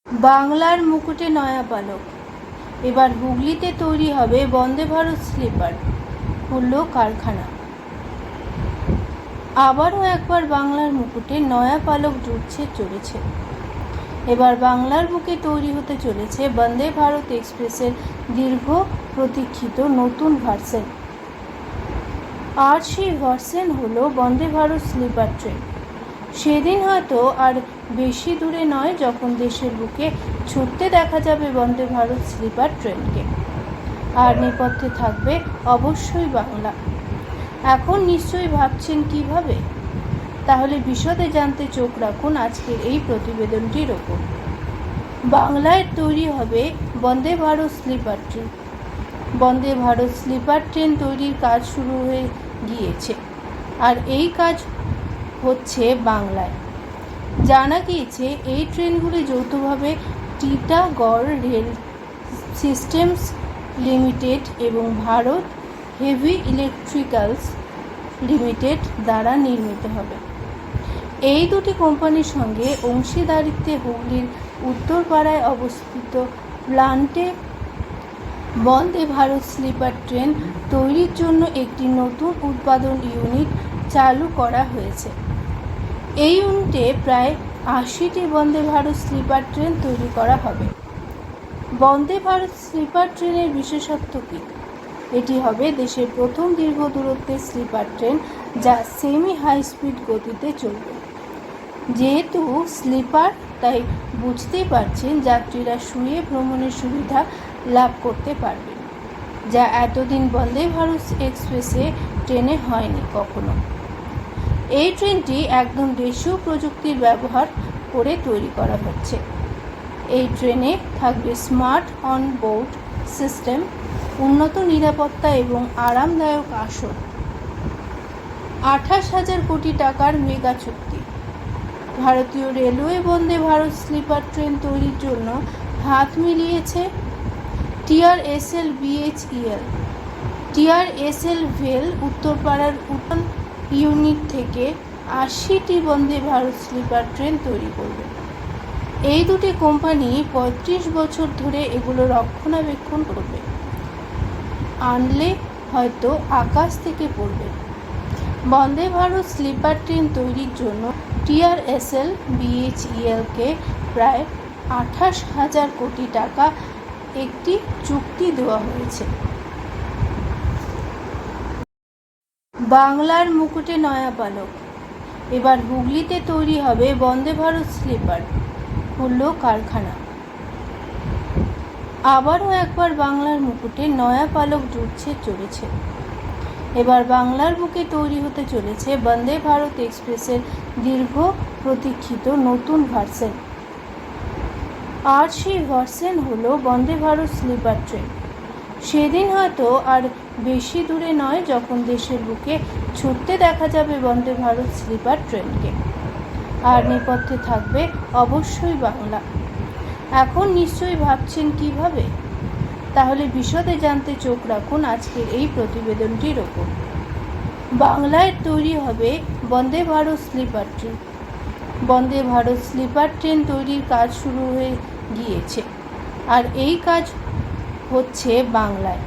বাংলার মুকুটে নয়া পালক। এবার হুগলিতে তৈরি হবে বন্দে ভারত স্লিপার, খুলল কারখানা। আবারও একবার বাংলার মুকুটে নয়া পালক জুটছে চলেছে। এবার বাংলার বুকে তৈরি হতে চলেছে বন্দে ভারত এক্সপ্রেসের দীর্ঘ প্রতীক্ষিত নতুন ভার্সন। আর সেই ভার্সন হলো বন্দে ভারত স্লিপার ট্রেন। সেদিন হয়তো আর বেশি দূরে নয় যখন দেশের বুকে ছুটতে দেখা যাবে বন্দে ভারত স্লিপার ট্রেনকে। আর নেপথ্যে থাকবে অবশ্যই বাংলা। এখন নিশ্চয়ই ভাবছেন কিভাবে? তাহলে বিশদে জানতে চোখ রাখুন আজকের এই প্রতিবেদনটির ওপর। বাংলায় তৈরি হবে Vande Bharat sleeper train. Vande Bharat sleeper train তৈরির কাজ শুরু হয়ে গিয়েছে, আর এই কাজ হচ্ছে বাংলায়। জানা গিয়েছে এই ট্রেনগুলি যৌথভাবে টিটাগড় রেল সিস্টেমস লিমিটেড এবং ভারত হেভি ইলেকট্রিক্যালস লিমিটেড দ্বারা নির্মিত হবে। এই দুটি কোম্পানির সঙ্গে অংশীদারিত্বে হুগলির উত্তরপাড়ায় অবস্থিত প্লান্টে বন্দে ভারত স্লিপার ট্রেন তৈরির জন্য একটি নতুন উৎপাদন ইউনিট চালু করা হয়েছে। এই ইউনিটে প্রায় ৮০টি বন্দে ভারত স্লিপার ট্রেন তৈরি করা হবে। বন্দে ভারত স্লিপার ট্রেনের বিশেষত্ব কী? এটি হবে দেশের প্রথম দীর্ঘ দূরত্বের স্লিপার ট্রেন যা সেমি হাই স্পিড গতিতে চলবে। যেহেতু স্লিপার, তাই বুঝতেই পারছেন যাত্রীরা শুয়ে ভ্রমণের সুবিধা লাভ করতে পারবেন, যা এতদিন বন্দে ভারত এক্সপ্রেসে ট্রেনে হয়নি কখনো। এই ট্রেনটি একদম দেশীয় প্রযুক্তির ব্যবহার করে তৈরি করা হচ্ছে। এই ট্রেনে থাকবে স্মার্ট অন বোর্ড সিস্টেম, উন্নত নিরাপত্তা এবং আরামদায়ক আসন। ২৮,০০০ কোটি টাকার মেগা চুক্তি। ভারতীয় railway Vande Bharat sleeper train তৈরির জন্য হাত মিলিয়েছে টিআরএসএল বিএইচইএল। টিআরএসএল ভেল উত্তরপাড়ার উত্তন ইউনিট থেকে ৮০টি বন্দে ভারত স্লিপার ট্রেন তৈরি করবে। এই দুটি কোম্পানি ৩৫ বছর ধরে এগুলো রক্ষণাবেক্ষণ করবে। আনলে হয়তো আকাশ থেকে পড়বে। বন্দে ভারত স্লিপার ট্রেন তৈরির জন্য টিআরএসএল বিএইচইএলকে প্রায় ২৮,০০০ কোটি টাকা একটি চুক্তি দেওয়া হয়েছে। বাংলার মুকুটে নয়া পালক। এবার হুগলিতে তৈরি হবে বন্দে ভারত স্লিপার, খুলল কারখানা। আবারও একবার বাংলার মুকুটে নয়া পালক জুটছে চলেছে। এবার বাংলার বুকে তৈরি হতে চলেছে বন্দে ভারত এক্সপ্রেসের দীর্ঘ প্রতীক্ষিত নতুন ভার্সন। আর সেই ভার্সন হলো বন্দে ভারত স্লিপার ট্রেন। সেদিন হয়তো আর বেশি দূরে নয় যখন দেশের বুকে ছুটতে দেখা যাবে বন্দে ভারত স্লিপার ট্রেনকে। আর নেপথ্যে থাকবে অবশ্যই বাংলা। এখন নিশ্চয়ই ভাবছেন কিভাবে? তাহলে বিশদে জানতে চোখ রাখুন আজকের এই প্রতিবেদনটির ওপর। বাংলায় তৈরি হবে Vande Bharat sleeper train. Vande Bharat sleeper train তৈরির কাজ শুরু হয়ে গিয়েছে, আর এই কাজ হচ্ছে বাংলায়।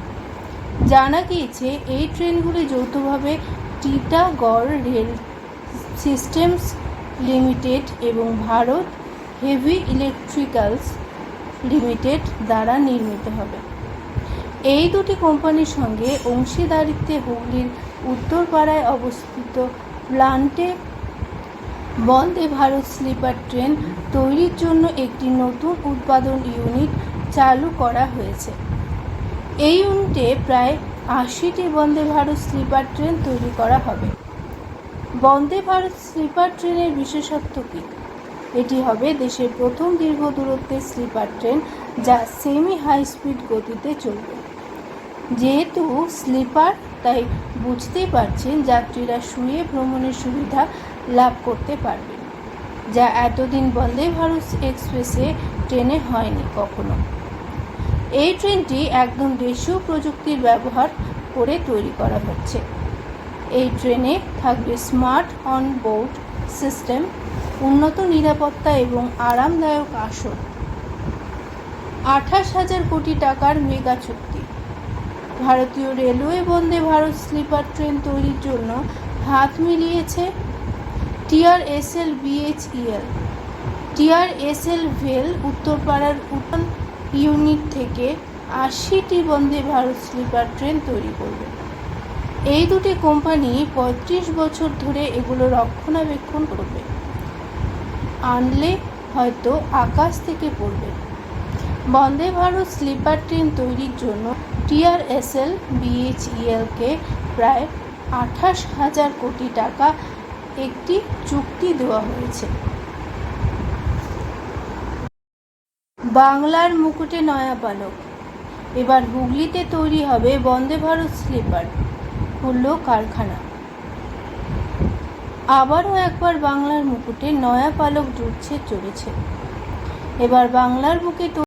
জানা গিয়েছে এই ট্রেনগুলি যৌথভাবে টিটাগড় রেল সিস্টেমস লিমিটেড এবং ভারত হেভি ইলেকট্রিক্যালস লিমিটেড দ্বারা নির্মিত হবে। এই দুটি কোম্পানির সঙ্গে অংশীদারিত্বে হুগলির উত্তরপাড়ায় অবস্থিত প্লান্টে বন্দে ভারত স্লিপার ট্রেন তৈরির জন্য একটি নতুন উৎপাদন ইউনিট চালু করা হয়েছে। এই ইউনিটে প্রায় ৮০টি বন্দে ভারত স্লিপার ট্রেন তৈরি করা হবে। বন্দে ভারত স্লিপার ট্রেনের বিশেষত্ব কী? এটি হবে দেশের প্রথম দীর্ঘ দূরত্বের স্লিপার ট্রেন যা সেমি হাই স্পিড গতিতে চলবে। যেহেতু স্লিপার, তাই বুঝতেই পারছেন যাত্রীরা শুয়ে ভ্রমণের সুবিধা লাভ করতে পারবেন, যা এতদিন বন্দে ভারত এক্সপ্রেসে ট্রেনে হয়নি কখনো। এই ট্রেনটি একদম দেশীয় প্রযুক্তির ব্যবহার করে তৈরি করা হচ্ছে। এই ট্রেনে থাকবে স্মার্ট অন বোর্ড সিস্টেম, উন্নত নিরাপত্তা এবং আরামদায়ক আসন। 28,000 কোটি টাকার মেগা চুক্তি। ভারতীয় railway Vande Bharat sleeper train তৈরির জন্য হাত মিলিয়েছে টিআরএসএল বিএইচইএল। টিআরএসএল ভেল উত্তরপাড়ার উড়ান ইউনিট থেকে 80টি বন্দে ভারত স্লিপার ট্রেন তৈরি করবে। এই দুটি কোম্পানি 35 বছর ধরে এগুলো রক্ষণাবেক্ষণ করবে। আনলে হয়তো আকাশ থেকে পড়বে। বন্দে ভারত স্লিপার ট্রেন তৈরির জন্য টিআরএসএল বিএইচইএলকে প্রায় 28,000 কোটি টাকা একটি চুক্তি দেওয়া হয়েছে। বাংলার মুকুটে নয়া পালক। এবার হুগলিতে তৈরি হবে বন্দে ভারত স্লিপার, খুলল কারখানা। আবারও একবার বাংলার মুকুটে নয়া পালক জুটছে চলেছে। এবার বাংলার বুকে